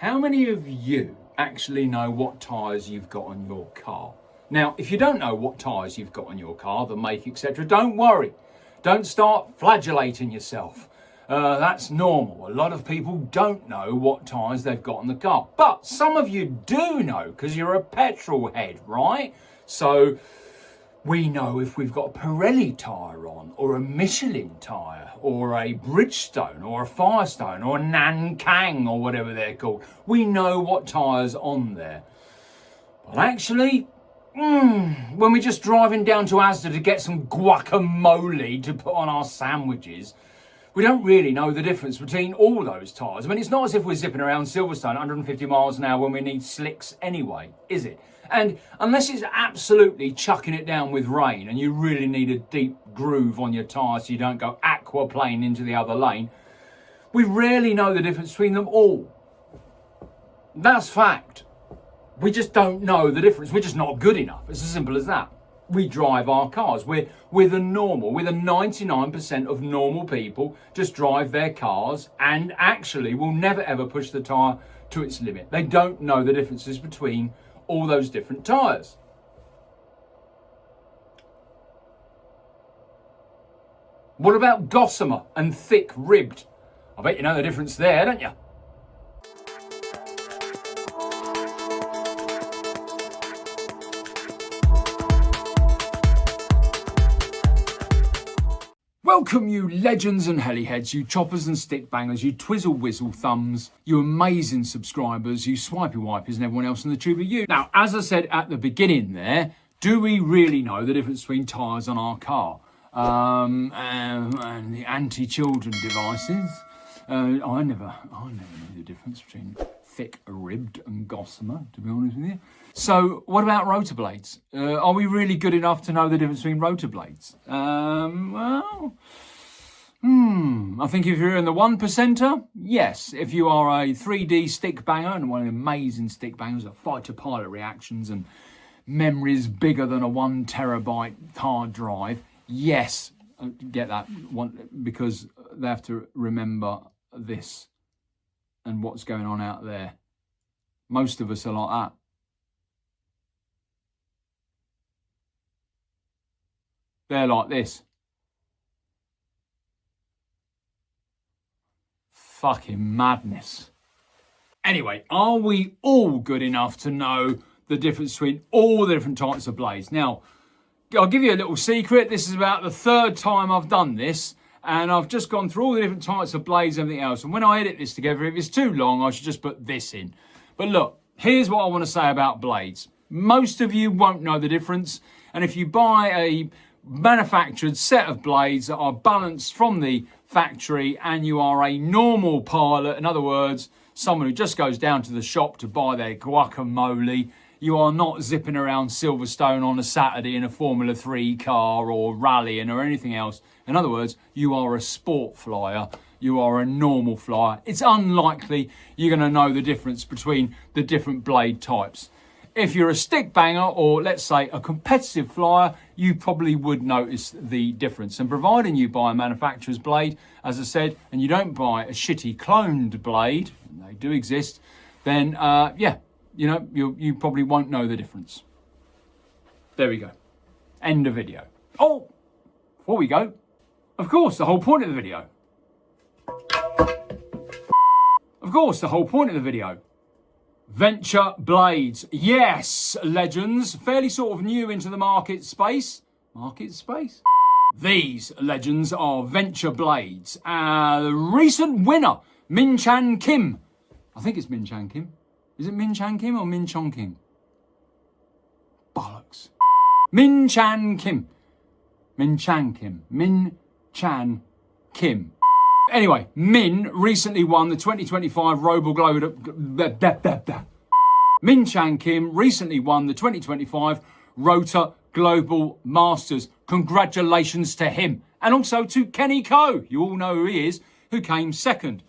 How many of you actually know what tyres you've got on your car? Now, if you don't know what tyres you've got on your car, the make, etc., don't worry. Don't start flagellating yourself. That's normal. A lot of people don't know what tyres they've got on the car. But some of you do know, because you're a petrol head, right? So we know if we've got a Pirelli tyre on, or a Michelin tyre, or a Bridgestone, or a Firestone, or a Nankang, or whatever they're called. We know what tyre's on there. But actually, when we're just driving down to Asda to get some guacamole to put on our sandwiches, we don't really know the difference between all those tyres. I mean, it's not as if we're zipping around Silverstone 150 miles an hour when we need slicks anyway, is it? And unless it's absolutely chucking it down with rain and you really need a deep groove on your tyre so you don't go aquaplane into the other lane, we rarely know the difference between them all. That's fact. We just don't know the difference. We're just not good enough. It's as simple as that. We drive our cars. We're the 99% of normal people just drive their cars and actually will never ever push the tyre to its limit. They don't know the differences between all those different tyres. What about Gossamer and thick ribbed? I bet you know the difference there, don't you? Welcome you legends and heliheads, you choppers and stick bangers, you twizzle whizzle thumbs, you amazing subscribers, you swipey wipers and everyone else in the tube of you. Now, as I said at the beginning there, do we really know the difference between tyres on our car? And the anti-children devices. I never knew the difference between thick ribbed and Gossamer, to be honest with you. So what about rotor blades? Are we really good enough to know the difference between rotor blades? I think if you're in the 1%er, yes. If you are a 3D stick banger and one of the amazing stick bangers that fighter pilot reactions and memories bigger than a 1 terabyte hard drive, yes, get that one, because they have to remember this and what's going on out there. Most of us are like that. They're like this. Fucking madness. Anyway, are we all good enough to know the difference between all the different types of blades? Now, I'll give you a little secret. This is about the 3rd time I've done this, and I've just gone through all the different types of blades and everything else. And when I edit this together, if it's too long, I should just put this in. But look, here's what I want to say about blades. Most of you won't know the difference. And if you buy a manufactured set of blades that are balanced from the factory and you are a normal pilot, in other words, someone who just goes down to the shop to buy their guacamole, you are not zipping around Silverstone on a Saturday in a Formula 3 car or rallying or anything else. In other words, you are a sport flyer. You are a normal flyer. It's unlikely you're going to know the difference between the different blade types. If you're a stick banger or, let's say, a competitive flyer, you probably would notice the difference. And providing you buy a manufacturer's blade, as I said, and you don't buy a shitty cloned blade, and they do exist, then, yeah, you know, you probably won't know the difference. There we go. End of video. Oh, before we go, of course, the whole point of the video. Venture blades. Yes, legends. Fairly sort of new into the market space. These legends are Venture blades. The recent winner, Min Chan Kim. I think it's Min Chan Kim. Is it Min Chan Kim or Min Chong Kim? Bollocks. Min Chan Kim. Anyway, Min recently won the 2025 Min Chan Kim recently won the 2025 Rotor Global Masters. Congratulations to him. And also to Kenny Coe, you all know who he is, who came second.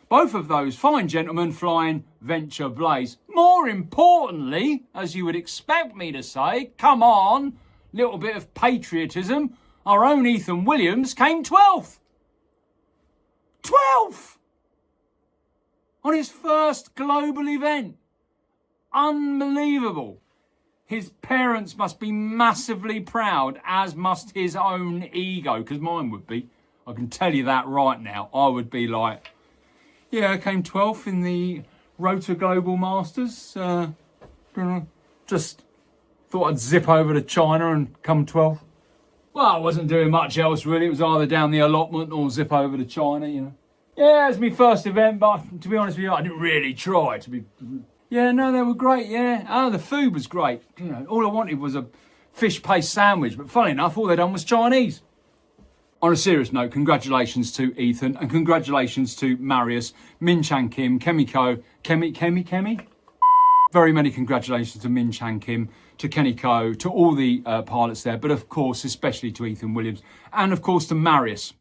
Both of those fine gentlemen flying Venture blades. More importantly, as you would expect me to say, come on, little bit of patriotism, our own Ethan Williams came 12th. 12th! on his first global event. Unbelievable. His parents must be massively proud, as must his own ego, because mine would be. I can tell you that right now. I would be like, yeah, I came 12th in the Rotor Global Masters. Just thought I'd zip over to China and come 12th. Well, I wasn't doing much else really. It was either down the allotment or zip over to China, you know. Yeah, it was my first event, but to be honest with you, I didn't really try to be... Yeah, no, they were great, yeah. Oh, the food was great. You know, all I wanted was a fish paste sandwich, but funny enough, all they done was Chinese. On a serious note, congratulations to Ethan and congratulations to Marius, Min Chan Kim, Kemi? Very many congratulations to Min Chan Kim, to Kenny Ko, to all the pilots there, but of course, especially to Ethan Williams, and of course to Marius.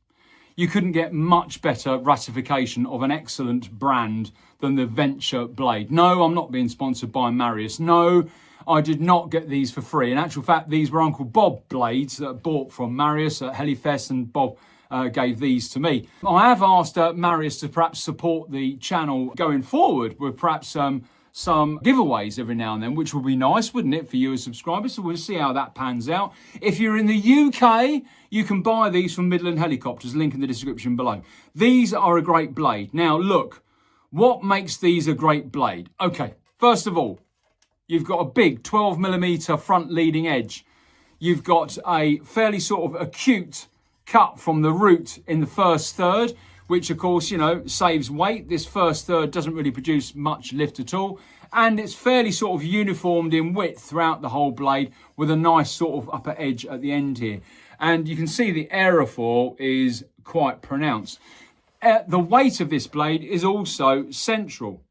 You couldn't get much better ratification of an excellent brand than the Venture Blade. No, I'm not being sponsored by Marius. No, I did not get these for free. In actual fact, these were Uncle Bob blades that I bought from Marius at Helifest, and Bob gave these to me. I have asked Marius to perhaps support the channel going forward with perhaps some giveaways every now and then, which would be nice, wouldn't it, for you as subscribers? So we'll see how that pans out. If you're in the UK, you can buy these from Midland Helicopters, link in the description below. These are a great blade. Now, look, what makes these a great blade? Okay, first of all, you've got a big 12mm front leading edge. You've got a fairly sort of acute cut from the root in the first third, which of course, you know, saves weight. This first third doesn't really produce much lift at all. And it's fairly sort of uniformed in width throughout the whole blade with a nice sort of upper edge at the end here. And you can see the aerofoil is quite pronounced. The weight of this blade is also central.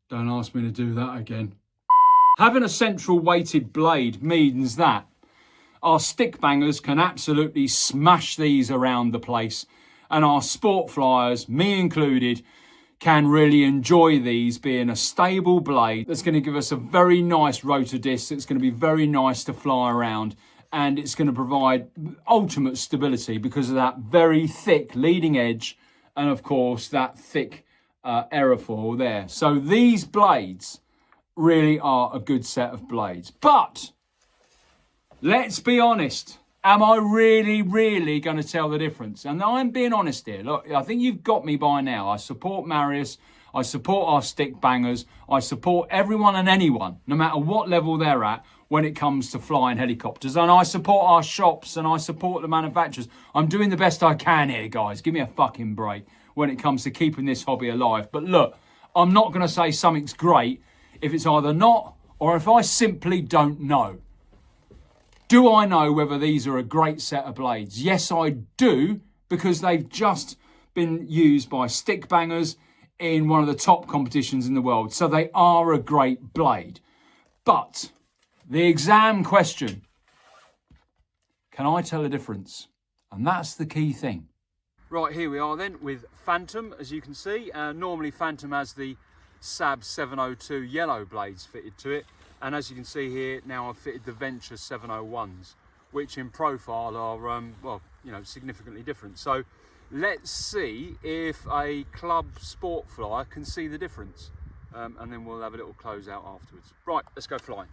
Don't ask me to do that again. Having a central weighted blade means that our stick bangers can absolutely smash these around the place, and our sport flyers, me included, can really enjoy these being a stable blade that's going to give us a very nice rotor disc that's going to be very nice to fly around, and it's going to provide ultimate stability because of that very thick leading edge and of course that thick aerofoil there. So these blades really are a good set of blades. But let's be honest. Am I really going to tell the difference? And I'm being honest here. Look, I think you've got me by now. I support Marius. I support our stick bangers. I support everyone and anyone, no matter what level they're at, when it comes to flying helicopters. And I support our shops and I support the manufacturers. I'm doing the best I can here, guys. Give me a fucking break when it comes to keeping this hobby alive. But look, I'm not going to say something's great if it's either not or if I simply don't know. Do I know whether these are a great set of blades? Yes, I do, because they've just been used by stick bangers in one of the top competitions in the world. So they are a great blade. But the exam question, can I tell a difference? And that's the key thing. Right, here we are then with Phantom, as you can see. Normally Phantom has the SAB 702 yellow blades fitted to it. And as you can see here, now I've fitted the Venture 701s, which in profile are, well, you know, significantly different. So let's see if a club sport flyer can see the difference. And then we'll have a little close out afterwards. Right, let's go flying.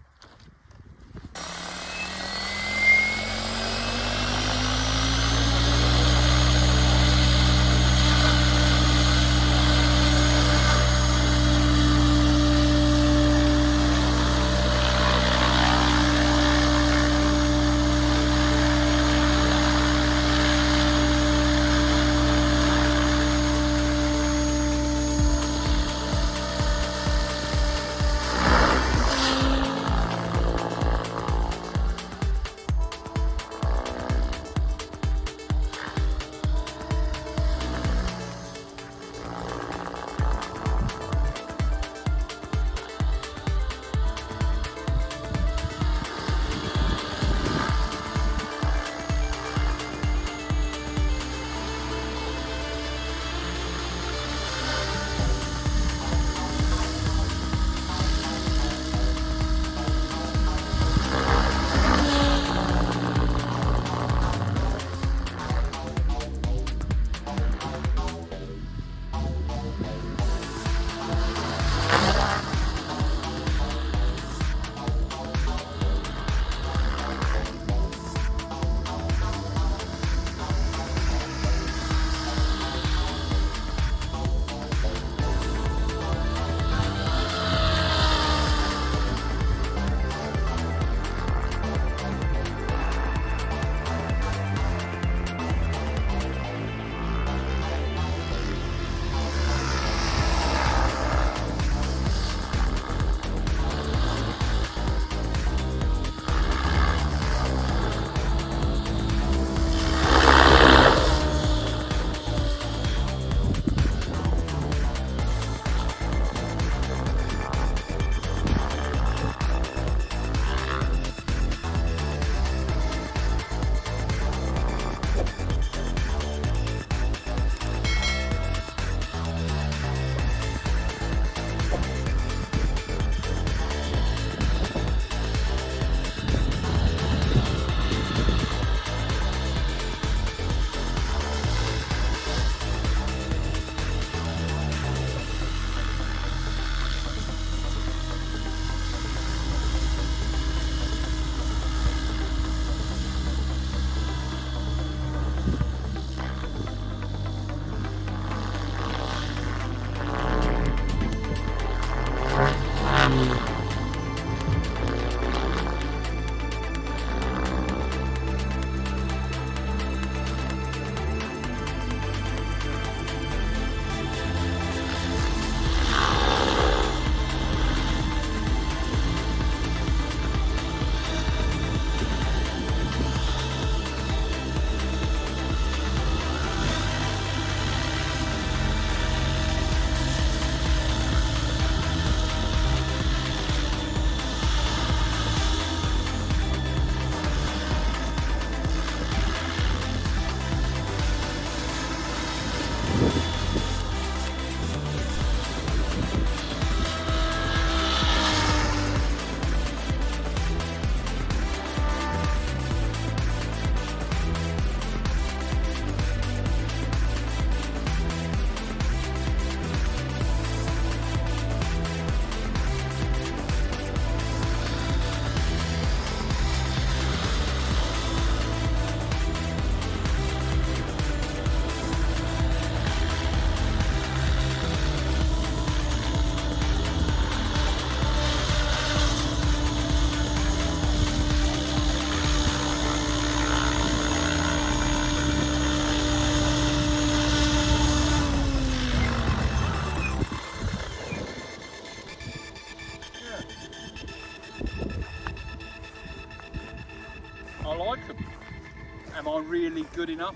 I really good enough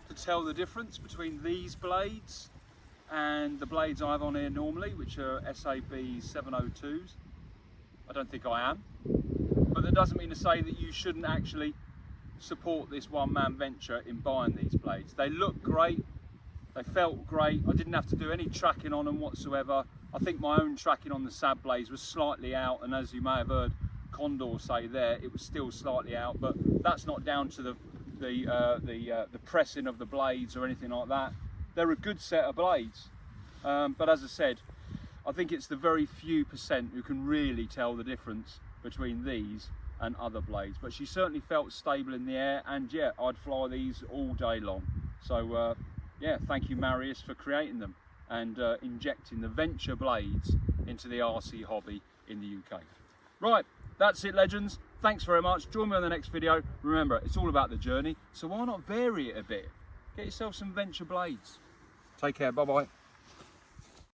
to tell the difference between these blades and the blades I have on here normally, which are SAB 702s? I don't think I am. But that doesn't mean to say that you shouldn't actually support this one-man venture in buying these blades. They look great, they felt great. I didn't have to do any tracking on them whatsoever. I think my own tracking on the SAB blades was slightly out, and as you may have heard Condor say there, it was still slightly out, but that's not down to the pressing of the blades or anything like that. They're a good set of blades, but as I said, I think it's the very few percent who can really tell the difference between these and other blades. But she certainly felt stable in the air, and yeah, I'd fly these all day long. So yeah, thank you Marius for creating them and injecting the venture blades into the RC hobby in the UK. Right, that's it legends. Thanks very much. Join me on the next video. Remember, it's all about the journey, so why not vary it a bit? Get yourself some venture blades. Take care, bye bye.